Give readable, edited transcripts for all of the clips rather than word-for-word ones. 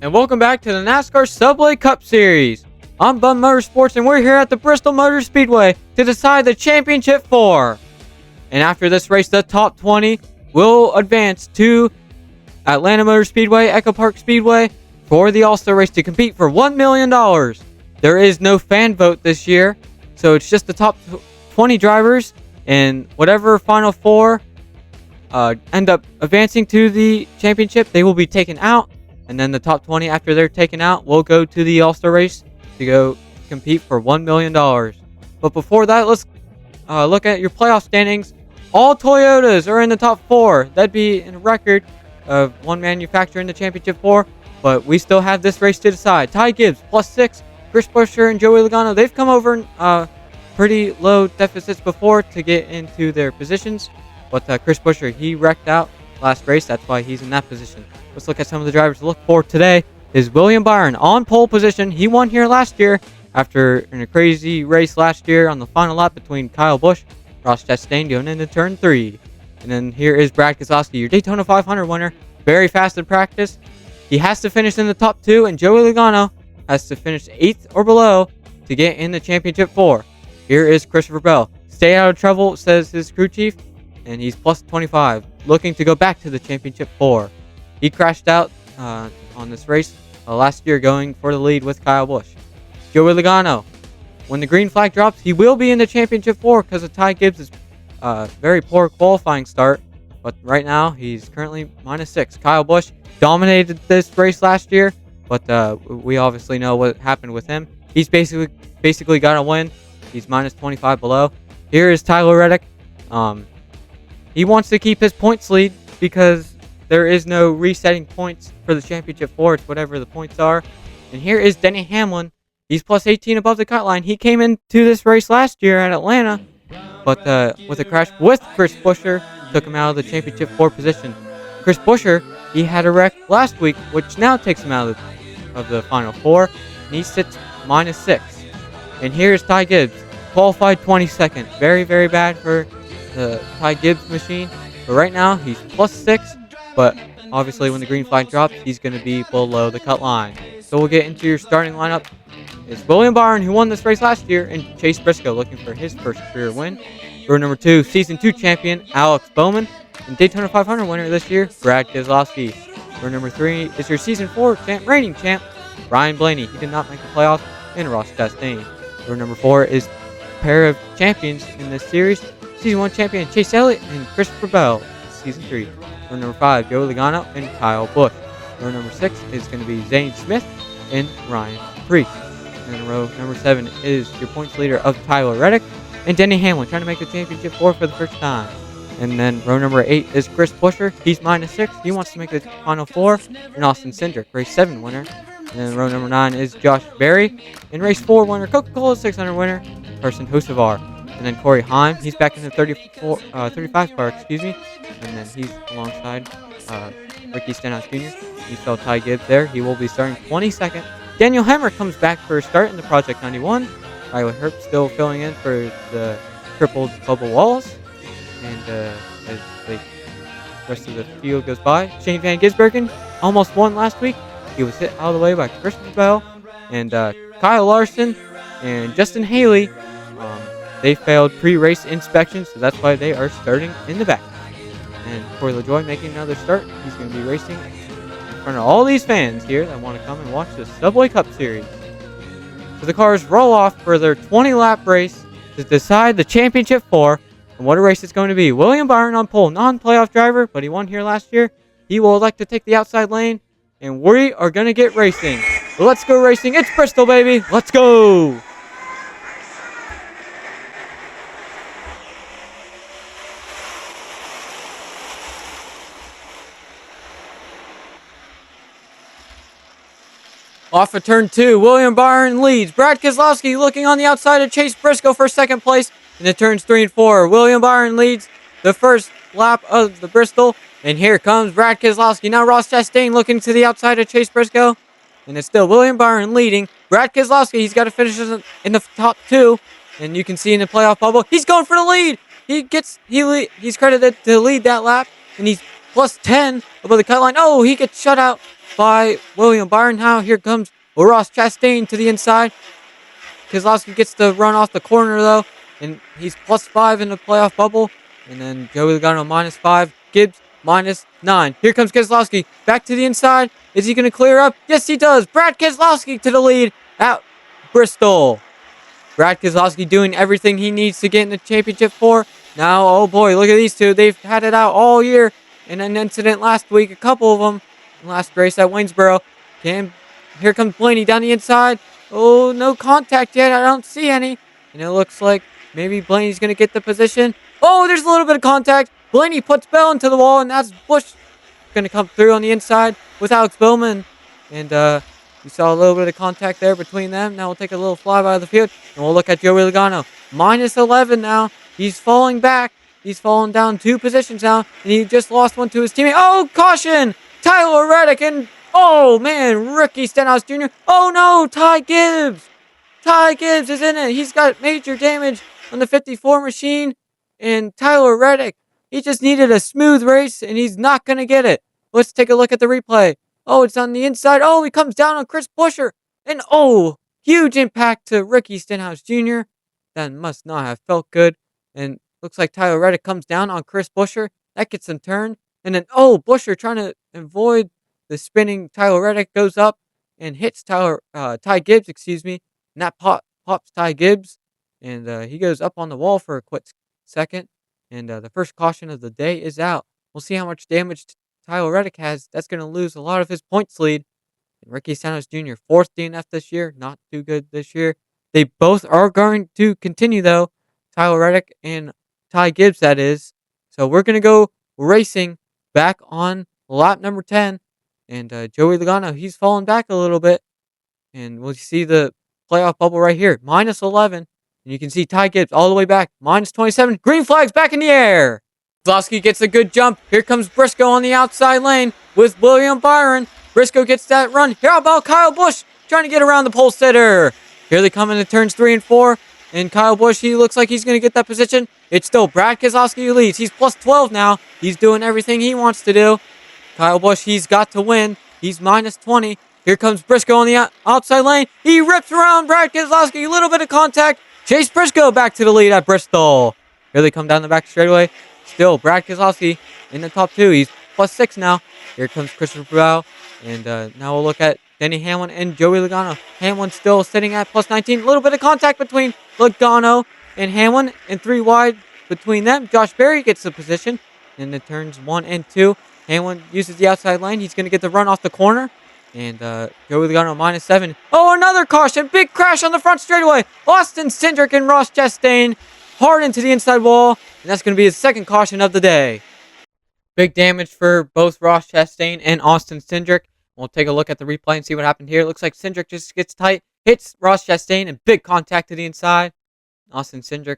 and welcome back to the NASCAR Subway Cup Series. I'm Bun Motorsports, and we're here at the Bristol Motor Speedway to decide the Championship 4. And after this race, the top 20 will advance to Atlanta Motor Speedway, Echo Park Speedway for the All-Star race to compete for $1 million. There is no fan vote this year, so it's just the top 20 drivers, and whatever final 4 end up advancing to the championship, they will be taken out. And then the top 20, after they're taken out, will go to the All-Star race to go compete for $1 million. But before that, let's look at your playoff standings. All Toyotas are in the top 4. That'd be a record of one manufacturer in the championship 4. But we still have this race to decide. Ty Gibbs, +6. Chris Buescher and Joey Logano, they've come over in pretty low deficits before to get into their positions. But Chris Buescher, he wrecked out last race. That's why he's in that position. Let's look at some of the drivers to look for today. Is William Byron on pole position. He won here last year after in a crazy race last year on the final lap between Kyle Busch, Ross Chastain going into turn 3. And then here is Brad Keselowski, your Daytona 500 winner. Very fast in practice. He has to finish in the top 2, and Joey Logano has to finish 8th or below to get in the championship 4. Here is Christopher Bell. Stay out of trouble, says his crew chief, and he's +25, looking to go back to the championship 4. He crashed out on this race last year going for the lead with Kyle Busch. Joey Logano, when the green flag drops, he will be in the championship 4 because of Ty Gibbs' very poor qualifying start. But right now, he's currently -6. Kyle Busch dominated this race last year, but we obviously know what happened with him. He's basically got to win. He's -25 below. Here is Tyler Reddick. He wants to keep his points lead because there is no resetting points for the championship 4. It's whatever the points are. And here is Denny Hamlin. He's +18 above the cut line. He came into this race last year at Atlanta, but with a crash with Chris Buescher, took him out of the championship 4 position. Chris Buescher, he had a wreck last week, which now takes him out of the final 4, and he sits -6. And here's Ty Gibbs, qualified 22nd. Very, very bad for the Ty Gibbs machine. But right now, he's +6, but obviously when the green flag drops, he's going to be below the cut line. So we'll get into your starting lineup. It's William Byron, who won this race last year, and Chase Briscoe looking for his first career win. Row number 2, Season 2 champion Alex Bowman, and Daytona 500 winner this year, Brad Keselowski. Row number 3 is your Season 4 reigning champ, Ryan Blaney. He did not make the playoffs, and Ross Chastain. Row number 4 is a pair of champions in this series, Season 1 champion Chase Elliott and Christopher Bell, Season 3. Row number 5, Joey Logano and Kyle Busch. Row number 6 is going to be Zane Smith and Ryan Preece. And then row number 7 is your points leader of Tyler Reddick and Denny Hamlin, trying to make the championship 4 for the first time. And then row number 8 is Chris Buescher. He's -6. He wants to make the final 4. And Austin Cindric, race 7 winner. And then row number 9 is Josh Berry. And race 4 winner, Coca-Cola 600 winner, Carson Hocevar. And then Corey Heim, he's back in the 35 car, and then he's alongside Ricky Stenhouse Jr. You saw Ty Gibbs there. He will be starting 22nd. Daniel Hemrick comes back for a start in the Project 91. Riley Herb still filling in for the tripled Bubba Wallace. And as the rest of the field goes by, Shane Van Gisbergen almost won last week. He was hit out of the way by Christopher Bell. And Kyle Larson and Justin Haley, they failed pre-race inspection, so that's why they are starting in the back. And Corey LaJoie making another start. He's going to be racing in front of all these fans here that want to come and watch the Subway Cup Series. So the cars roll off for their 20-lap race to decide the championship 4. And what a race it's going to be. William Byron on pole, non-playoff driver, but he won here last year. He will elect to take the outside lane, and we are going to get racing. Let's go racing. It's Bristol, baby. Let's go. Off of turn 2, William Byron leads. Brad Keselowski looking on the outside of Chase Briscoe for second place. And it turns 3 and 4. William Byron leads the first lap of the Bristol. And here comes Brad Keselowski. Now Ross Chastain looking to the outside of Chase Briscoe. And it's still William Byron leading. Brad Keselowski, he's got to finish in the top 2. And you can see in the playoff bubble, he's going for the lead. He's credited to lead that lap. And he's plus 10 above the cut line. Oh, he gets shut out by William Byron. Now here comes Ross Chastain to the inside. Keselowski gets the run off the corner, though, and he's plus 5 in the playoff bubble. And then Joey Logano minus 5. Gibbs minus 9. Here comes Keselowski back to the inside. Is he going to clear up? Yes, he does. Brad Keselowski to the lead at Bristol. Brad Keselowski doing everything he needs to get in the championship for. Now, oh boy, look at these two. They've had it out all year in an incident last week. A couple of them last race at Waynesboro. Here comes Blaney down the inside. Oh, no contact yet. I don't see any. And it looks like maybe Blaney's going to get the position. Oh, there's a little bit of contact. Blaney puts Bell into the wall, and that's Busch going to come through on the inside with Alex Bowman. And we saw a little bit of contact there between them. Now we'll take a little flyby of the field, and we'll look at Joey Logano. Minus 11 now. He's falling back. He's fallen down 2 positions now, and he just lost one to his teammate. Oh, caution! Tyler Reddick and, oh, man, Ricky Stenhouse Jr. Oh, no, Ty Gibbs. Ty Gibbs is in it. He's got major damage on the 54 machine. And Tyler Reddick, he just needed a smooth race, and he's not going to get it. Let's take a look at the replay. Oh, it's on the inside. Oh, he comes down on Chris Buescher. And, oh, huge impact to Ricky Stenhouse Jr. That must not have felt good. And looks like Tyler Reddick comes down on Chris Buescher. That gets him turned. And then, oh, Buescher trying to avoid the spinning Tyler Reddick goes up and hits Ty Gibbs, and that pops Ty Gibbs. And he goes up on the wall for a quick second. And the first caution of the day is out. We'll see how much damage Tyler Reddick has. That's going to lose a lot of his points lead. And Ricky Stenhouse Jr., 4th DNF this year. Not too good this year. They both are going to continue, though. Tyler Reddick and Ty Gibbs, that is. So we're going to go racing back on lap number 10. And Joey Logano, he's fallen back a little bit. And we'll see the playoff bubble right here. Minus 11. And you can see Ty Gibbs all the way back. Minus 27. Green flag's back in the air. Keselowski gets a good jump. Here comes Briscoe on the outside lane with William Byron. Briscoe gets that run. How about Kyle Busch trying to get around the pole sitter? Here they come into turns 3 and 4. And Kyle Busch, he looks like he's going to get that position. It's still Brad Keselowski who leads. He's plus 12 now. He's doing everything he wants to do. Kyle Busch, he's got to win. He's minus 20. Here comes Briscoe on the outside lane. He rips around Brad Keselowski. A little bit of contact. Chase Briscoe back to the lead at Bristol. Here they come down the back straightaway. Still Brad Keselowski in the top 2. He's plus 6 now. Here comes Christopher Bell. And now we'll look at Denny Hamlin and Joey Logano. Hamlin still sitting at plus 19. A little bit of contact between Logano and Hamlin. And 3 wide between them. Josh Berry gets the position. In the turns 1 and 2. Hamlin uses the outside lane. He's going to get the run off the corner. And Joey Logano minus 7. Oh, another caution. Big crash on the front straightaway. Austin Cindric and Ross Chastain hard into the inside wall. And that's going to be his second caution of the day. Big damage for both Ross Chastain and Austin Cindric. We'll take a look at the replay and see what happened here. It looks like Cindric just gets tight, hits Ross Chastain, and big contact to the inside. Austin Cindric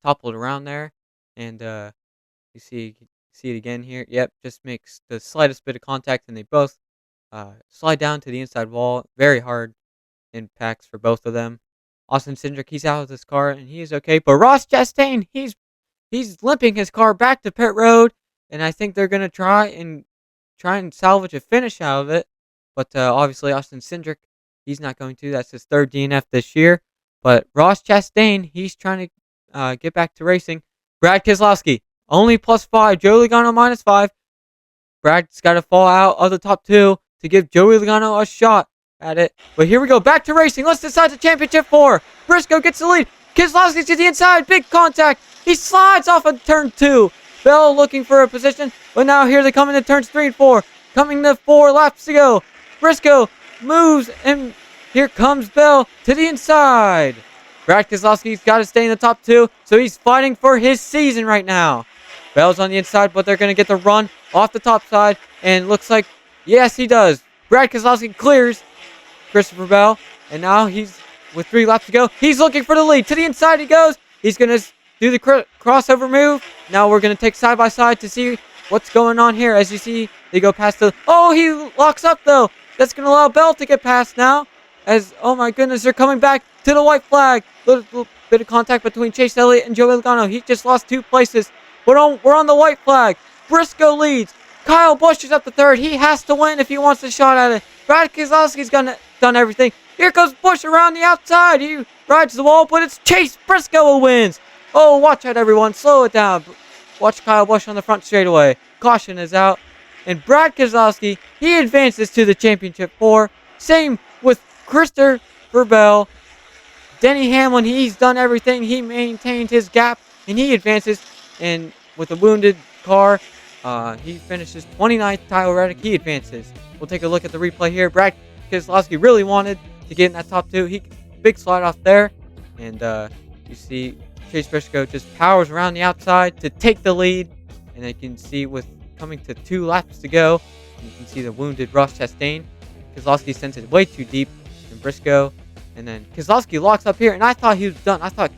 toppled around there. And you see it again here. Yep, just makes the slightest bit of contact, and they both slide down to the inside wall. Very hard impacts for both of them. Austin Cindric, he's out of his car, and he is okay. But Ross Chastain, he's limping his car back to pit road, and I think they're going to try and salvage a finish out of it. But obviously, Austin Cindric, he's not going to. That's his 3rd DNF this year. But Ross Chastain, he's trying to get back to racing. Brad Keselowski, only plus 5. Joey Logano minus 5. Brad's got to fall out of the top 2 to give Joey Logano a shot at it. But here we go. Back to racing. Let's decide the championship 4. Briscoe gets the lead. Keselowski to the inside. Big contact. He slides off of turn 2. Bell looking for a position. But now here they come into turns 3 and 4. Coming to 4 laps to go. Briscoe moves. And here comes Bell to the inside. Brad Keselowski's got to stay in the top 2. So he's fighting for his season right now. Bell's on the inside, but they're going to get the run off the top side. And looks like, yes, he does. Brad Keselowski clears Christopher Bell. And now he's, with 3 laps to go, he's looking for the lead. To the inside he goes. He's going to do the crossover move. Now we're going to take side by side to see what's going on here. As you see, they go past the... Oh, he locks up, though. That's going to allow Bell to get past now. As, oh my goodness, they're coming back to the white flag. Little bit of contact between Chase Elliott and Joey Logano. He just lost 2 places. We're on the white flag. Briscoe leads. Kyle Busch is up to third. He has to win if he wants a shot at it. Brad Keselowski's done everything. Here goes Busch around the outside. He rides the wall, but it's Chase Briscoe who wins. Oh, watch out, everyone. Slow it down. Watch Kyle Busch on the front straightaway. Caution is out. And Brad Keselowski, he advances to the championship 4. Same with Christopher Bell. Denny Hamlin, he's done everything. He maintained his gap, and he advances. And with a wounded car, he finishes 29th. Tyler Reddick, he advances. We'll take a look at the replay here. Brad Keselowski really wanted to get in that top 2. He big slide off there. And you see Chase Briscoe just powers around the outside to take the lead. And you can see with coming to 2 laps to go, you can see the wounded Ross Chastain. Keselowski sends it way too deep. And Briscoe. And then Keselowski locks up here. And I thought he was done. I thought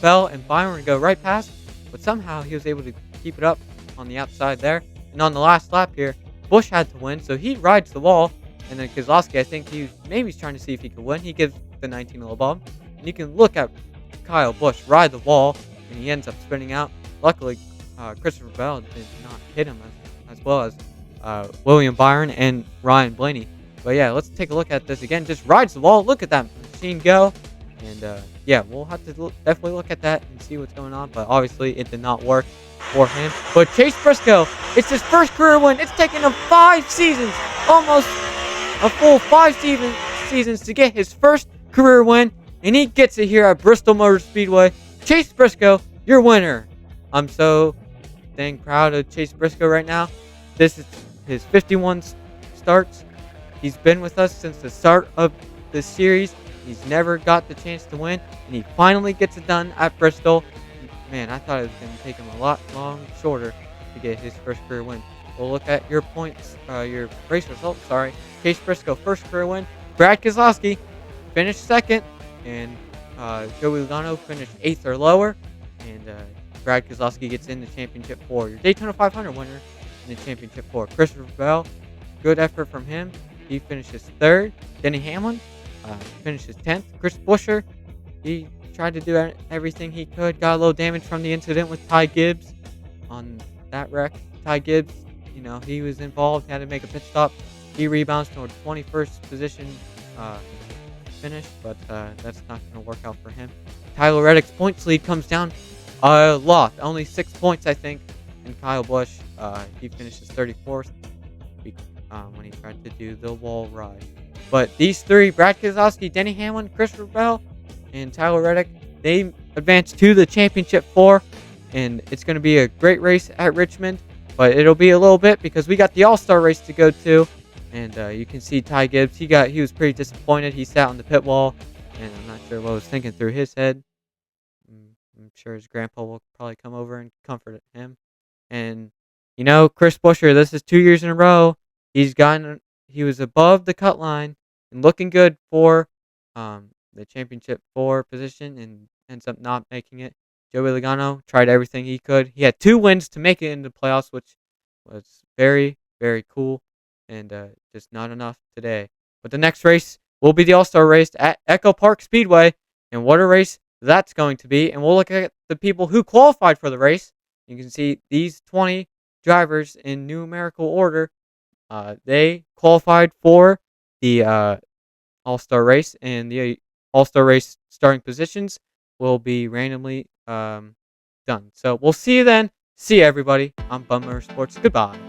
Bell and Byron would go right past. But somehow he was able to keep it up on the outside there. And on the last lap here, Busch had to win. So he rides the wall. And then Keselowski, I think maybe he's trying to see if he could win. He gives the 19 a little bump. And you can look at Kyle Busch ride the wall. And he ends up spinning out. Luckily, Christopher Bell did not hit him as well as William Byron and Ryan Blaney. But yeah, let's take a look at this again. Just rides the wall. Look at that machine go. And yeah, we'll have to definitely look at that and see what's going on. But obviously, it did not work for him. But Chase Briscoe, it's his first career win. It's taken him 5 seasons, almost a full 5 seasons to get his first career win. And he gets it here at Bristol Motor Speedway. Chase Briscoe, your winner. I'm so dang proud of Chase Briscoe right now. This is his 51 starts. He's been with us since the start of the series. He's never got the chance to win, and he finally gets it done at Bristol. Man, I thought it was going to take him a lot shorter to get his first career win. We'll look at your points, your race results. Sorry, Chase Briscoe first career win. Brad Keselowski finished second, and Joey Logano finished 8th or lower. And Brad Keselowski gets in the championship 4. Your Daytona 500 winner in the championship 4. Christopher Bell, good effort from him. He finishes 3rd. Denny Hamlin finishes 10th. Chris Buescher, he tried to do everything he could. Got a little damage from the incident with Ty Gibbs on that wreck. Ty Gibbs, he was involved, had to make a pit stop. He rebounds to a 21st position finish, but that's not going to work out for him. Tyler Reddick's points lead comes down a lot. Only 6 points, I think. And Kyle Busch, he finishes 34th. When he tried to do the wall ride. But these 3, Brad Keselowski, Denny Hamlin, Christopher Bell, and Tyler Reddick, they advance to the championship 4. And it's going to be a great race at Richmond. But it'll be a little bit because we got the All-Star race to go to. And you can see Ty Gibbs, he was pretty disappointed. He sat on the pit wall. And I'm not sure what was thinking through his head. I'm sure his grandpa will probably come over and comfort him. And, Chris Buescher, this is 2 years in a row. He was above the cut line and looking good for the championship 4 position and ends up not making it. Joey Logano tried everything he could. He had 2 wins to make it into the playoffs, which was very, very cool and just not enough today. But the next race will be the All-Star race at Echo Park Speedway. And what a race that's going to be. And we'll look at the people who qualified for the race. You can see these 20 drivers in numerical order. They qualified for the All-Star race, and the All-Star race starting positions will be randomly done. So we'll see you then. See you, everybody. I'm Bummer Sports. Goodbye.